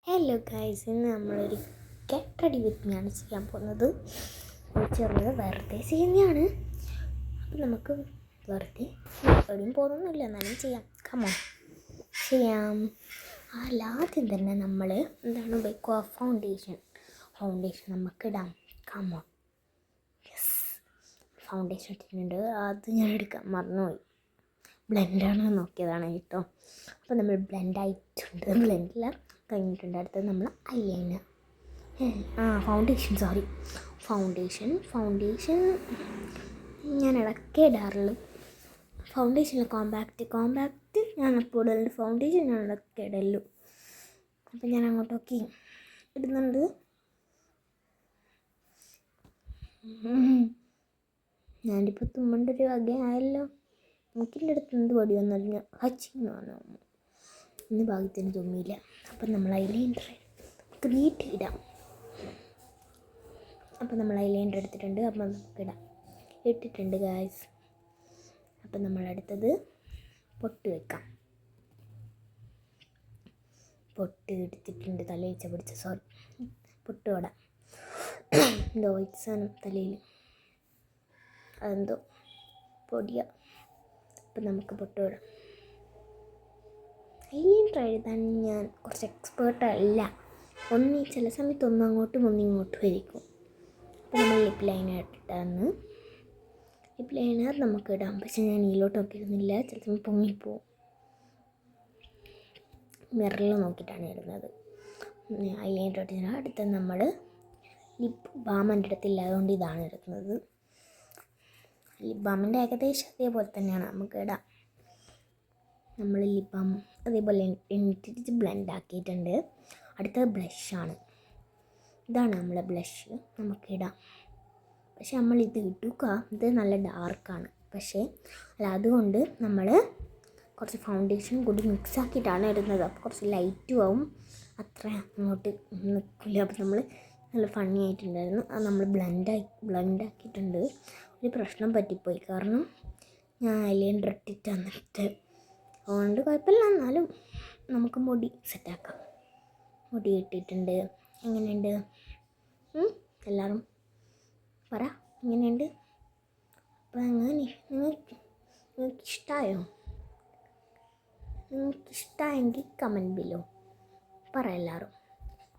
Hello guys, ഇന്ന് നമ്മളൊരു get ready with me ആണ് ചെയ്യാൻ പോകുന്നത്. ചെറുത് വെറുതെ ചെയ്യുന്നതാണ്. അപ്പം നമുക്ക് വെറുതെ എവിടെയും പോകുന്നൊന്നുമില്ല, എന്നാലും ചെയ്യാം. കമോൺ ചെയ്യാം. ആദ്യം തന്നെ നമ്മൾ എന്താണ് ഉപയോഗിക്കുക? ഫൗണ്ടേഷൻ നമുക്കിടാം. കമോൺ. യെസ്, ഫൗണ്ടേഷൻ ഇട്ടിട്ടുണ്ട്. അത് ഞാൻ എടുക്കാൻ മറന്നുപോയി. ബ്ലെൻഡാണ് നോക്കിയതാണ് കേട്ടോ. അപ്പോൾ നമ്മൾ ബ്ലെൻഡായിട്ടുണ്ട്. ബ്ലെൻഡില്ല കഴിഞ്ഞിട്ടുണ്ട്. അടുത്തത് നമ്മൾ ഐലൈനർ, ഫൗണ്ടേഷൻ ഞാൻ ഇടയ്ക്കേ ഇടാറുള്ളൂ. ഫൗണ്ടേഷനിൽ കോമ്പാക്റ്റ് ഞാൻ അപ്പോൾ ഇടലുണ്ട്. ഫൗണ്ടേഷൻ ഞാൻ ഇടയ്ക്ക് ഇടലുള്ളൂ. അപ്പം ഞാൻ അങ്ങോട്ടൊക്കെ ഇടുന്നുണ്ട്. ഞാനിപ്പോൾ തുമ്മൻ്റെ ഒരു വകയായല്ലോ. എനിക്കിൻ്റെ അടുത്ത് എന്ത് പൊടിയൊന്നുമില്ല. ഹച്ചിങ് പറഞ്ഞു ഇന്ന് ഭാഗ്യത്തിന് തുമ്മിയില്ല. അപ്പം നമ്മൾ ഐലൈനർ നമുക്ക് നീട്ടിയിടാം. അപ്പം നമ്മൾ ഐലൈനർ എടുത്തിട്ടുണ്ട്. അപ്പം നമുക്കിടാം. ഇട്ടിട്ടുണ്ട് ഗായ്സ്. അപ്പം നമ്മളടുത്തത് പൊട്ട് വെക്കാം. പൊട്ട് എടുത്തിട്ടുണ്ട്. തലയിച്ച പിടിച്ച പൊട്ട് ഇടാം. എന്തോ വൈറ്റ് സാധനം തലയിൽ, അതെന്തോ പൊടിയാ. അപ്പം നമുക്ക് പൊട്ട് ഇടാം. ഐലൈനർ എഴുതാൻ ഞാൻ കുറച്ച് എക്സ്പേർട്ടല്ല. ചില സമയത്ത് അങ്ങോട്ടും ഇങ്ങോട്ടും ആയിരിക്കും. അപ്പോൾ നമ്മൾ ലിപ്പ് ലൈനർ ഇട്ടിട്ടാണ്. ലിപ്പ് ലൈനർ നമുക്ക് ഇടാം. പക്ഷെ ഞാൻ ഇതിലോട്ടൊക്കെ ഇടുന്നില്ല, ചില സമയം പൊങ്ങിപ്പോവും. മിററിൽ നോക്കിയിട്ടാണ് ഇടുന്നത്. ഐലൈനർ ഇട്ടിട്ട് അടുത്ത നമ്മൾ ലിപ്പ് ബാം എൻ്റെ അടുത്തില്ല, അതുകൊണ്ട് ഇതാണ് ഇടുന്നത്. ലിപ്പ് ബാമിൻ്റെ ഏകദേശം അതേപോലെ തന്നെയാണ് നമുക്ക് ഇടാം. നമ്മൾ ലിപ്പ് ബാം അതേപോലെ ഇട്ടിട്ട് ബ്ലെൻഡ് ആക്കിയിട്ടുണ്ട്. അടുത്തത് ബ്ലഷാണ്. ഇതാണ് നമ്മളെ ബ്ലഷ്, നമുക്കിടാം. പക്ഷെ നമ്മളിത് ഇത് നല്ല ഡാർക്കാണ്. പക്ഷേ അതുകൊണ്ട് നമ്മൾ കുറച്ച് ഫൗണ്ടേഷൻ കൂടി മിക്സ് ആക്കിയിട്ടാണ് ഇടുന്നത്. അപ്പോൾ കുറച്ച് ലൈറ്റും ആവും, അത്ര അങ്ങോട്ട് നിൽക്കില്ല. അപ്പോൾ നമ്മൾ നല്ല ഫണ്ണി ആയിട്ടുണ്ടായിരുന്നു. അത് നമ്മൾ ബ്ലെൻഡ് ആക്കിയിട്ടുണ്ട്. ഒരു പ്രശ്നം പറ്റിപ്പോയി, കാരണം ഞാൻ ഐലൈനർ ഇട്ടിട്ട് വന്നിട്ട് അതുകൊണ്ട് കുഴപ്പമില്ല. എന്നാലും നമുക്ക് മുടി സെറ്റാക്കാം. മുടി ഇട്ടിട്ടുണ്ട്. എങ്ങനെയുണ്ട് എല്ലാവരും പറ, എങ്ങനെയുണ്ട്? അപ്പം നിങ്ങൾക്കിഷ്ടമായോ? നിങ്ങൾക്കിഷ്ടമായെങ്കിൽ കമൻറ്റ് ബിലോ പറ എല്ലാവരും.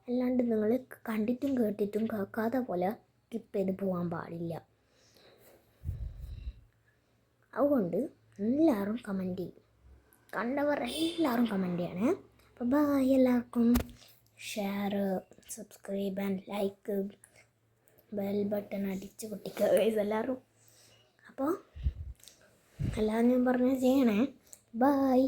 അല്ലാണ്ട് നിങ്ങൾ കണ്ടിട്ടും കേട്ടിട്ടും കേൾക്കാതെ പോലെ സ്കിപ്പ് ചെയ്ത് പോകാൻ പാടില്ല. അതുകൊണ്ട് എല്ലാവരും കമൻറ്റ് ചെയ്യും. കണ്ടവർ എല്ലാവരും കമൻറ്റ് ചെയ്യണേ. അപ്പോൾ ബൈ എല്ലാവർക്കും. Share, subscribe and like, bell button അടിച്ച് പൊട്ടിക്കുക എല്ലാവരും. അപ്പോൾ എല്ലാവരും ഞാൻ പറഞ്ഞത് ചെയ്യണേ. ബൈ.